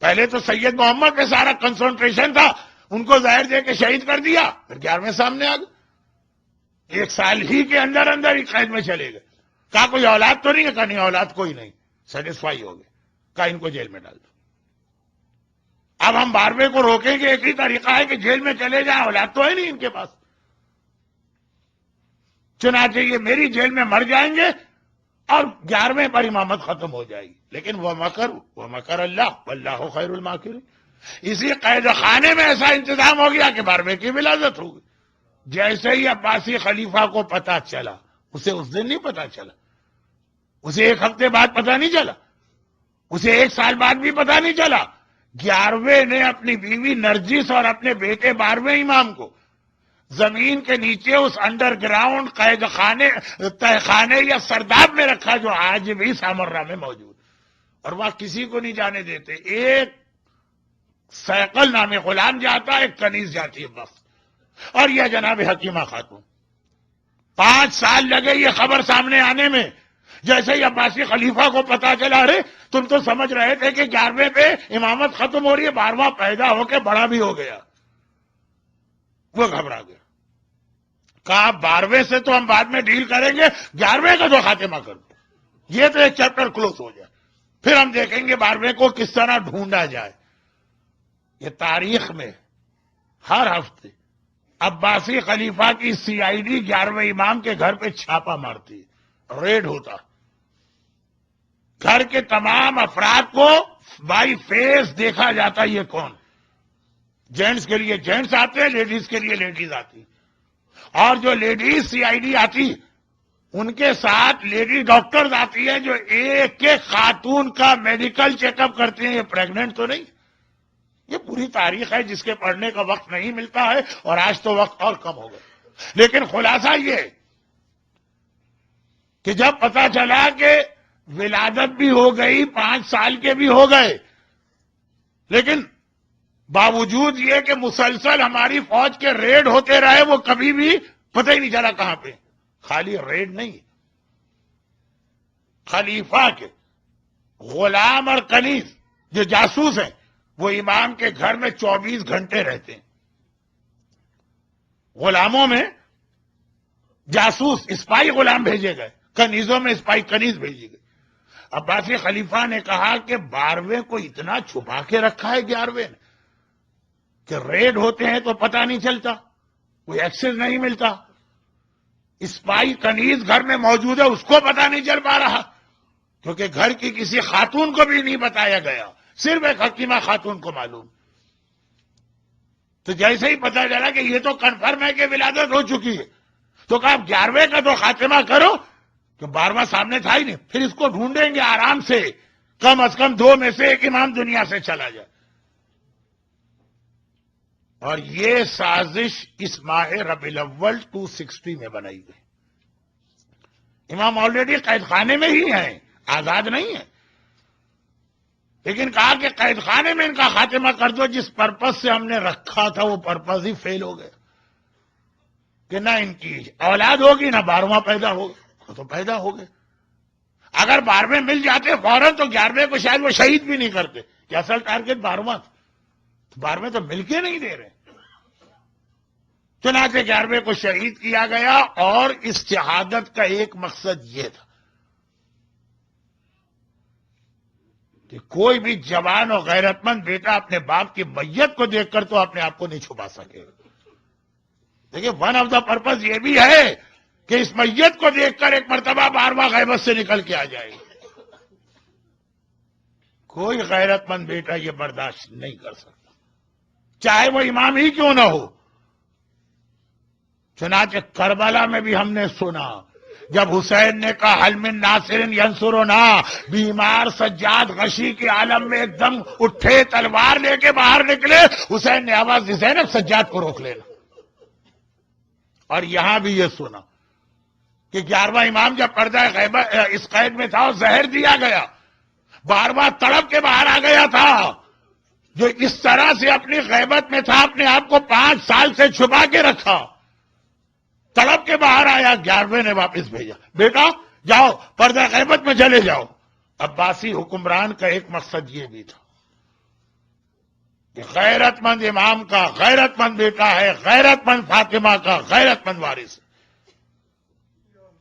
پہلے تو سید محمد پہ سارا کنسنٹریشن تھا، ان کو زہر دے کے شہید کر دیا، پھر 11ویں سامنے آ گئے، 1 سال ہی کے اندر اندر ہی قید میں چلے گئے۔ کہا کوئی اولاد تو نہیں ہے؟ کہا نہیں اولاد کوئی نہیں، سیٹسفائی ہو گئے، کہا ان کو جیل میں ڈال دو۔ اب ہم 12ویں کو روکیں گے، ایک ہی طریقہ ہے کہ جیل میں چلے جائیں، اولاد تو ہے نہیں ان کے پاس، چنانچہ یہ میری جیل میں مر جائیں گے اور 11ویں پر امامت ختم ہو جائے گی۔ لیکن وہ مکر اللہ واللہ خیر الماکرین، اسی قید خانے میں ایسا انتظام ہو گیا کہ 12ویں کی ولادت ہو گئی۔ جیسے ہی عباسی خلیفہ کو پتا چلا، اسے اس دن نہیں پتا چلا، اسے 1 ہفتے بعد پتا نہیں چلا، اسے 1 سال بعد بھی پتا نہیں چلا، 11ویں نے اپنی بیوی نرجس اور اپنے بیٹے 12ویں امام کو زمین کے نیچے اس انڈر گراؤنڈ قید خانے تہ خانے یا سرداب میں رکھا جو آج بھی سامرا میں موجود، اور وہاں کسی کو نہیں جانے دیتے۔ ایک سیقل نام غلام جاتا ہے، ایک کنیز جاتی ہے بس، اور یہ جناب حکیمہ خاتون۔ 5 سال لگے یہ خبر سامنے آنے میں۔ جیسے ہی عباسی خلیفہ کو پتا چلا، ارے تم تو سمجھ رہے تھے کہ 11ویں پہ امامت ختم ہو رہی ہے، 12واں پیدا ہو کے بڑا بھی ہو گیا، وہ گھبرا گیا، کہا 12ویں سے تو ہم بعد میں ڈیل کریں گے، 11ویں کا تو خاتمہ کر دو، یہ تو ایک چیپٹر کلوز ہو جائے، پھر ہم دیکھیں گے 12ویں کو کس طرح ڈھونڈا جائے۔ یہ تاریخ میں ہر ہفتے عباسی خلیفہ کی CID 11ویں امام کے گھر پہ چھاپا مارتی، ریڈ ہوتا، گھر کے تمام افراد کو بائی فیس دیکھا جاتا یہ کون، جینٹس کے لیے جینٹس آتے ہیں، لیڈیز کے لیے لیڈیز آتی، اور جو لیڈیز CID آتی ان کے ساتھ لیڈی ڈاکٹرز آتی ہیں جو ایک ایک خاتون کا میڈیکل چیک اپ کرتے ہیں، یہ پریگننٹ تو نہیں۔ یہ پوری تاریخ ہے جس کے پڑھنے کا وقت نہیں ملتا ہے، اور آج تو وقت اور کم ہو گیا۔ لیکن خلاصہ یہ کہ جب پتا چلا کہ ولادت بھی ہو گئی، 5 سال کے بھی ہو گئے، لیکن باوجود یہ کہ مسلسل ہماری فوج کے ریڈ ہوتے رہے، وہ کبھی بھی پتہ ہی نہیں چلا کہاں پہ۔ خالی ریڈ نہیں، خلیفہ کے غلام اور کنیز جو جاسوس ہیں وہ امام کے گھر میں 24 گھنٹے رہتے ہیں۔ غلاموں میں جاسوس اسپائی غلام بھیجے گئے، کنیزوں میں اسپائی کنیز بھیجی گئی۔ عباسی خلیفہ نے کہا کہ 12ویں کو اتنا چھپا کے رکھا ہے 11ویں نے کہ ریڈ ہوتے ہیں تو پتہ نہیں چلتا، کوئی ایکسس نہیں ملتا، اسپائی کنیز گھر میں موجود ہے اس کو پتہ نہیں چل پا رہا، کیونکہ گھر کی کسی خاتون کو بھی نہیں بتایا گیا، صرف ایک حکیمہ خاتون کو معلوم۔ تو جیسے ہی پتہ چلا کہ یہ تو کنفرم ہے کہ ولادت ہو چکی ہے، تو کہا 11ویں کا تو خاتمہ کرو، کہ 12واں سامنے تھا ہی نہیں، پھر اس کو ڈھونڈیں گے آرام سے، کم از کم 2 میں سے ایک امام دنیا سے چلا جائے۔ اور یہ سازش اس ماہ ربیع الاول 260 میں بنائی گئی۔ امام آلریڈی قید خانے میں ہی ہیں، آزاد نہیں ہیں، لیکن کہا کہ قید خانے میں ان کا خاتمہ کر دو، جس پرپس سے ہم نے رکھا تھا وہ پرپس ہی فیل ہو گیا، کہ نہ ان کی اولاد ہوگی نہ 12واں پیدا ہوگا، تو پیدا ہو گئے۔ اگر 12ویں مل جاتے فوراً تو 11ویں کو شاید وہ شہید بھی نہیں کرتے، کہ اصل ٹارگٹ 12واں تھا، تو 12ویں تو مل کے نہیں دے رہے۔ چنانچہ 11ویں کو شہید کیا گیا، اور اس شہادت کا ایک مقصد یہ تھا کہ کوئی بھی جوان اور غیرت مند بیٹا اپنے باپ کی میت کو دیکھ کر تو اپنے آپ کو نہیں چھپا سکے۔ دیکھیے ون آف دا پرپز یہ بھی ہے کہ اس میت کو دیکھ کر ایک مرتبہ 12واں غیبت سے نکل کے آ جائے۔ کوئی غیرت مند بیٹا یہ برداشت نہیں کر سکتا، چاہے وہ امام ہی کیوں نہ ہو۔ چنانچہ کربلا میں بھی ہم نے سنا جب حسین نے کہا حل من ناصر ینصرنا، بیمار سجاد غشی کے عالم میں ایک دم اٹھے، تلوار لے کے باہر نکلے، حسین نے آواز دی زینب سجاد کو روک لینا۔ اور یہاں بھی یہ سنا کہ 11واں امام جب پردہ غیبت اس قید میں تھا اور زہر دیا گیا، 12واں تڑپ کے باہر آ گیا تھا، جو اس طرح سے اپنی غیبت میں تھا، اپنے آپ کو 5 سال سے چھپا کے رکھا، تڑپ کے باہر آیا، 11ویں نے واپس بھیجا، بیٹا جاؤ پردہ غیبت میں چلے جاؤ۔ عباسی حکمران کا ایک مقصد یہ بھی تھا کہ غیرت مند امام کا غیرت مند بیٹا ہے، غیرت مند فاطمہ کا غیرت مند وارث ہے،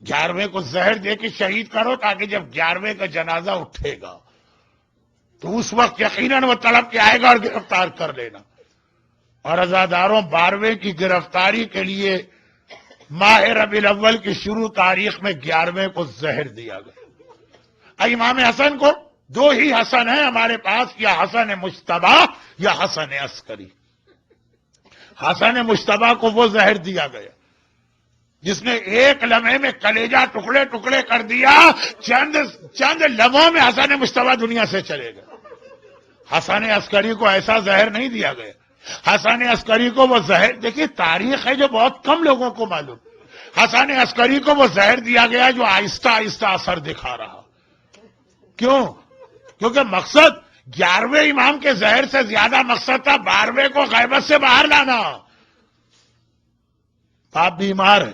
11ویں کو زہر دے کے شہید کرو تاکہ جب 11ویں کا جنازہ اٹھے گا تو اس وقت یقیناً وہ تڑپ کے آئے گا اور گرفتار کر لینا۔ اور عزاداروں، 12ویں کی گرفتاری کے لیے ماہ ربیع الاول کی شروع تاریخ میں 11ویں کو زہر دیا گیا۔ امام حسن کو 2 ہی حسن ہیں ہمارے پاس، یا حسن مجتبی یا حسن عسکری۔ حسن مجتبی کو وہ زہر دیا گیا جس نے ایک لمحے میں کلیجہ ٹکڑے ٹکڑے کر دیا، چند لمحوں میں حسن مجتبی دنیا سے چلے گئے۔ حسن عسکری کو ایسا زہر نہیں دیا گیا۔ حسن عسکری کو وہ زہر، دیکھیے تاریخ ہے جو بہت کم لوگوں کو معلوم، حسن عسکری کو وہ زہر دیا گیا جو آہستہ آہستہ اثر دکھا رہا۔ کیوں؟ کیونکہ مقصد 11ویں امام کے زہر سے زیادہ مقصد تھا 12ویں کو غیبت سے باہر لانا۔ باپ بیمار ہے،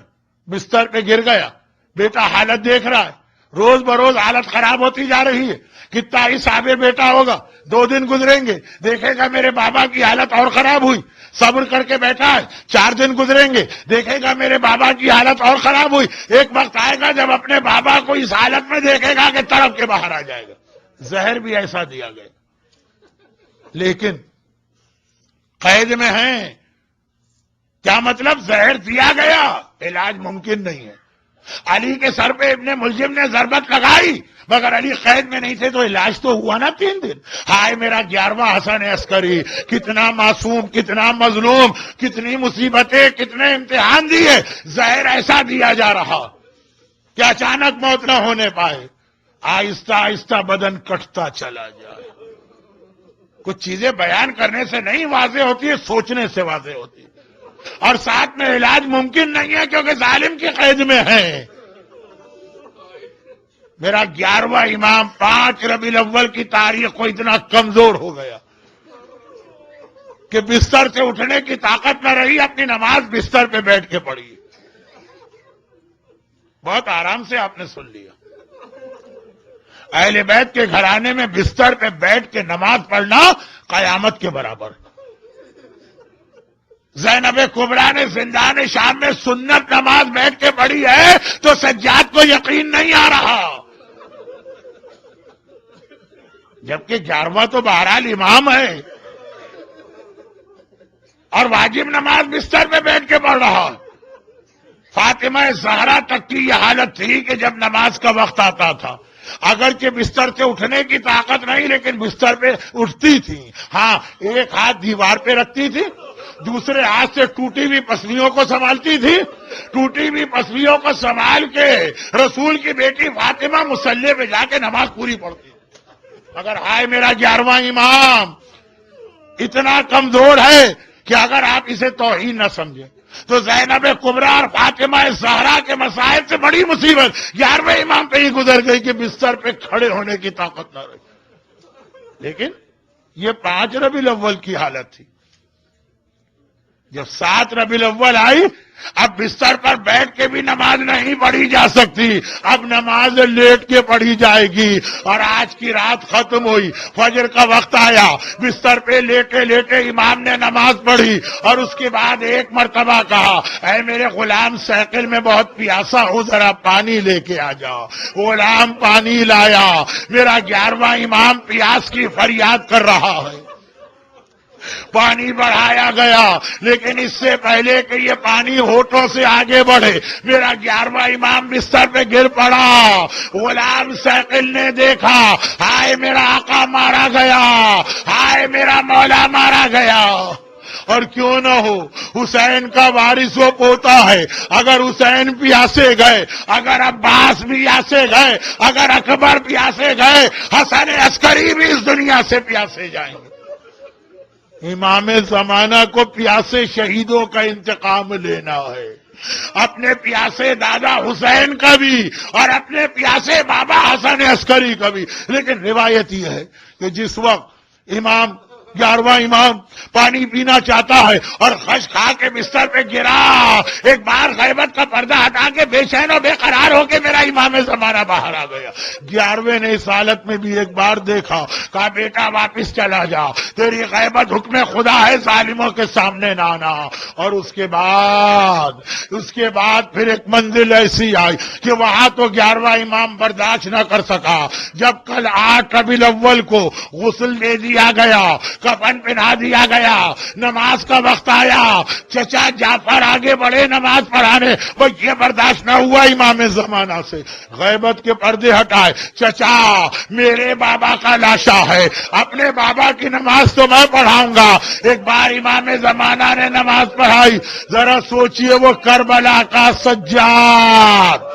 بستر پہ گر گیا، بیٹا حالت دیکھ رہا ہے، روز بروز حالت خراب ہوتی جا رہی ہے، کتنا ہی صابر بیٹا ہوگا، 2 دن گزریں گے دیکھے گا میرے بابا کی حالت اور خراب ہوئی، صبر کر کے بیٹھا ہے، 4 دن گزریں گے دیکھے گا میرے بابا کی حالت اور خراب ہوئی، ایک وقت آئے گا جب اپنے بابا کو اس حالت میں دیکھے گا کہ تڑپ کے باہر آ جائے گا۔ زہر بھی ایسا دیا گیا، لیکن قید میں ہیں۔ کیا مطلب؟ زہر دیا گیا، علاج ممکن نہیں ہے۔ علی کے سر پہ ابن ملجم نے ضربت لگائی مگر علی قید میں نہیں تھے تو علاج تو ہوا نا 3 دن۔ ہائے میرا 11واں حسن عسکری، کتنا معصوم، کتنا مظلوم، کتنی مصیبتیں، کتنے امتحان دیے، زہر ایسا دیا جا رہا کہ اچانک موت نہ ہونے پائے، آہستہ آہستہ بدن کٹتا چلا جائے۔ کچھ چیزیں بیان کرنے سے نہیں واضح ہوتی ہے، سوچنے سے واضح ہوتی ہے۔ اور ساتھ میں علاج ممکن نہیں ہے کیونکہ ظالم کی قید میں ہے۔ میرا 11واں امام 5 ربیع الاول کی تاریخ کو اتنا کمزور ہو گیا کہ بستر سے اٹھنے کی طاقت نہ رہی، اپنی نماز بستر پہ بیٹھ کے پڑھی۔ بہت آرام سے آپ نے سن لیا۔ اہل بیت کے گھرانے میں بستر پہ بیٹھ کے نماز پڑھنا قیامت کے برابر۔ زینب کبریٰ نے زندان شام میں سنت نماز بیٹھ کے پڑھی ہے تو سجاد کو یقین نہیں آ رہا، جبکہ 11واں تو بہرحال امام ہے اور واجب نماز بستر پہ بیٹھ کے پڑھ رہا۔ فاطمہ زہرا تک کی یہ حالت تھی کہ جب نماز کا وقت آتا تھا اگرچہ بستر سے اٹھنے کی طاقت نہیں لیکن بستر پہ اٹھتی تھی، ہاں ایک ہاتھ دیوار پہ رکھتی تھی، دوسرے ہاتھ سے ٹوٹی ہوئی پسلیوں کو سنبھالتی تھی، ٹوٹی ہوئی پسلیوں کو سنبھال کے رسول کی بیٹی فاطمہ مصلی پہ جا کے نماز پوری پڑھتی۔ مگر ہائے میرا 11واں امام اتنا کمزور ہے کہ اگر آپ اسے توہین نہ سمجھیں تو زینب کبریٰ اور فاطمہ زہرا کے مسائل سے بڑی مصیبت 11ویں امام پہ ہی گزر گئی کہ بستر پہ کھڑے ہونے کی طاقت نہ رہی۔ لیکن یہ 5 ربیع الاول کی حالت تھی۔ جب 7 ربیع الاول آئی اب بستر پر بیٹھ کے بھی نماز نہیں پڑھی جا سکتی، اب نماز لیٹ کے پڑھی جائے گی۔ اور آج کی رات ختم ہوئی، فجر کا وقت آیا، بستر پہ لیٹے لیٹے امام نے نماز پڑھی اور اس کے بعد ایک مرتبہ کہا، اے میرے غلام سیکل میں بہت پیاسا ہوں، ذرا پانی لے کے آ جاؤ۔ غلام پانی لایا۔ میرا 11واں امام پیاس کی فریاد کر رہا ہے۔ پانی بڑھایا گیا لیکن اس سے پہلے کہ یہ پانی ہونٹوں سے آگے بڑھے میرا 11واں امام بستر پہ گر پڑا۔ غلام سیقل نے دیکھا، ہائے میرا آقا مارا گیا، ہائے میرا مولا مارا گیا۔ اور کیوں نہ ہو، حسین کا وارث وہ پوتا ہے، اگر حسین پیاسے گئے، اگر عباس پیاسے گئے، اگر اکبر پیاسے گئے، حسن عسکری بھی اس دنیا سے پیاسے جائیں گے۔ امام زمانہ کو پیاسے شہیدوں کا انتقام لینا ہے، اپنے پیاسے دادا حسین کا بھی اور اپنے پیاسے بابا حسن عسکری کا بھی۔ لیکن روایت یہ ہے کہ جس وقت امام 11واں امام پانی پینا چاہتا ہے اور خش کھا کے بستر پہ گرا، ایک بار غیبت کا پردہ ہٹا کے بے چین و بے قرار ہو کے میرا امام زمانہ باہر آ گیا۔ 11ویں نے اس حالت میں بھی ایک بار دیکھا، کہا بیٹا واپس چلا جا، تیری غیبت حکم خدا ہے، ظالموں کے سامنے نہ آنا۔ اور اس کے بعد پھر ایک منزل ایسی آئی کہ وہاں تو 11واں امام برداشت نہ کر سکا۔ جب کل 8 ربیع الاول کو غسل دے دیا گیا، کفن پہنا دیا گیا، نماز کا وقت آیا، چچا جعفر آگے بڑھے نماز پڑھانے، وہ یہ برداشت نہ ہوا امام زمانہ سے، غیبت کے پردے ہٹائے، چچا میرے بابا کا لاشا ہے، اپنے بابا کی نماز تو میں پڑھاؤں گا۔ ایک بار امام زمانہ نے نماز پڑھائی، ذرا سوچئے وہ کربلا کا سجاد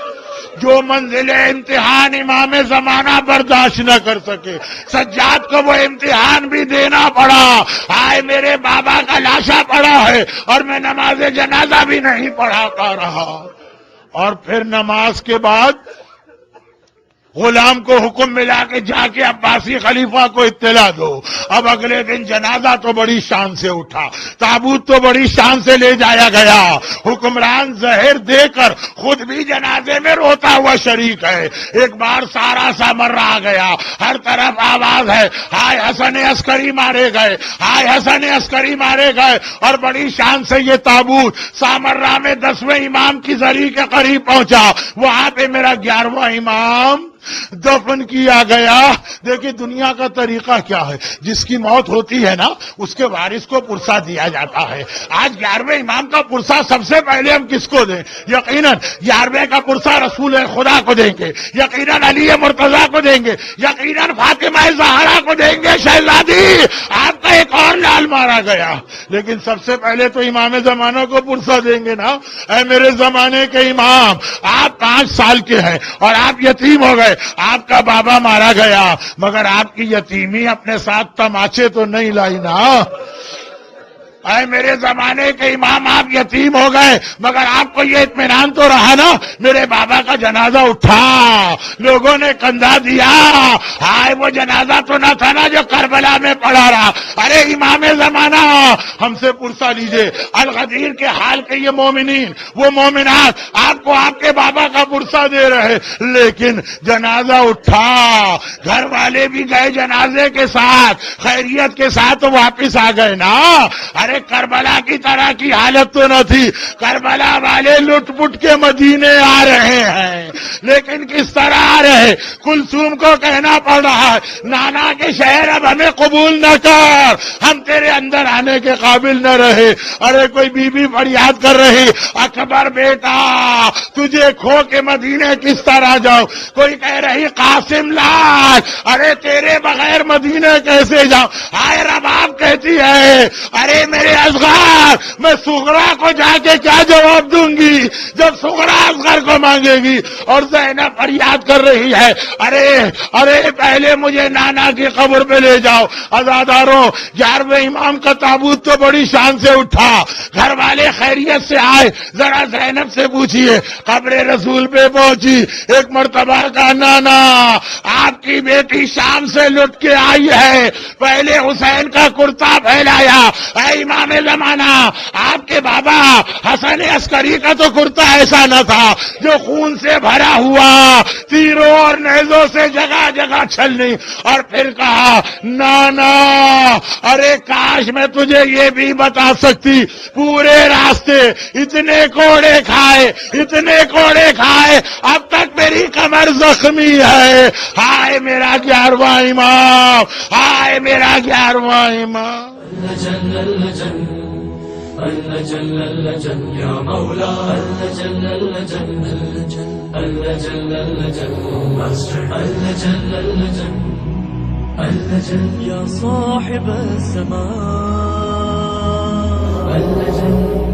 جو منزل امتحان امام زمانہ برداشت نہ کر سکے، سجاد کو وہ امتحان بھی دینا پڑا، آئے میرے بابا کا لاشا پڑا ہے اور میں نماز جنازہ بھی نہیں پڑھا پا رہا۔ اور پھر نماز کے بعد غلام کو حکم ملا کہ جا کے عباسی خلیفہ کو اطلاع دو۔ اب اگلے دن جنازہ تو بڑی شان سے اٹھا، تابوت تو بڑی شان سے لے جایا گیا، حکمران زہر دے کر خود بھی جنازے میں روتا ہوا شریک ہے۔ ایک بار سارا سامرا آ گیا، ہر طرف آواز ہے، ہائے حسن عسکری مارے گئے، ہائے حسن عسکری مارے گئے، اور بڑی شان سے یہ تابوت سامرا میں 10ویں امام کی زری کے قریب پہنچا، وہاں پہ میرا 11واں امام دفن کیا گیا۔ دیکھیں دنیا کا طریقہ کیا ہے، جس کی موت ہوتی ہے نا اس کے وارث کو پرسہ دیا جاتا ہے۔ آج 11ویں امام کا پرسہ سب سے پہلے ہم کس کو دیں؟ یقیناً 11ویں کا پرسہ رسول خدا کو دیں گے، یقیناً علی مرتضیٰ کو دیں گے، یقیناً فاطمہ زہرا کو دیں گے۔ شہزادی آپ کا ایک اور لال مارا گیا، لیکن سب سے پہلے تو امام زمانہ کو پرسہ دیں گے نا۔ اے میرے زمانے کے امام، آپ 5 سال کے ہیں اور آپ یتیم ہو گئے، آپ کا بابا مارا گیا، مگر آپ کی یتیمی اپنے ساتھ تماچے تو نہیں لائی نا۔ اے میرے زمانے کے امام، آپ یتیم ہو گئے مگر آپ کو یہ اطمینان تو رہا نا میرے بابا کا جنازہ اٹھا، لوگوں نے کندھا دیا، ہائے وہ جنازہ تو نہ تھا نا جو کربلا میں پڑا رہا۔ ارے امام زمانہ ہم سے پرسہ لیجئے، الغدیر کے حال کے یہ مومنین وہ مومنات آپ کو آپ کے بابا کا پرسہ دے رہے، لیکن جنازہ اٹھا، گھر والے بھی گئے جنازے کے ساتھ، خیریت کے ساتھ واپس آ گئے نا۔ ارے کربلا کی طرح کی حالت تو نہ تھی، کربلا والے لٹ پٹ کے مدینے آ رہے ہیں، لیکن کس طرح آ رہے؟ کلثوم کو کہنا پڑ رہا ہے نانا کے شہر اب ہمیں قبول نہ کر، ہم تیرے اندر آنے کے قابل نہ رہے۔ ارے کوئی بی بی فریاد کر رہی اکبر بیٹا تجھے کھو کے مدینے کس طرح جاؤ، کوئی کہہ رہی قاسم لال ارے تیرے بغیر مدینے کیسے جاؤ۔ ہائے رباب کہتی ہے ارے میرے اصغر میں صغرا کو جا کے کیا جواب دوں گی جب صغرا اصغر کو مانگے گی، اور زینب فریاد کر رہی ہے ارے پہلے مجھے نانا کی قبر پہ لے جاؤ۔ عزاداروں 11ویں امام کا تابوت تو بڑی شان سے اٹھا، گھر والے خیریت سے آئے، ذرا زینب سے پوچھئے، قبر رسول پہ پہنچی، ایک مرتبہ کا نانا آپ کی بیٹی شام سے لٹ کے آئی ہے، پہلے حسین کا کرتا پھیلایا۔ اے امام زمانہ آپ کے بابا حسن عسکری کا تو کرتا ایسا نہ تھا جو خون سے بھرا ہوا، تیروں اور نیزوں سے جگہ جگہ چھلنی، اور پھر کہا نانا ارے کاش میں تجھے یہ بھی بتا سکتی پورے راستے اتنے کوڑے کھائے اب تک میری کمر زخمی ہے۔ ہائے میرا 11واں امام، ہائے میرا 11واں امام۔ جل جل اللہ جل اللہ جل یا مولا اللہ جل اللہ جل اللہ جل اللہ جل اللہ جل اللہ جل اللہ جل یا صاحب السماء اللہ جل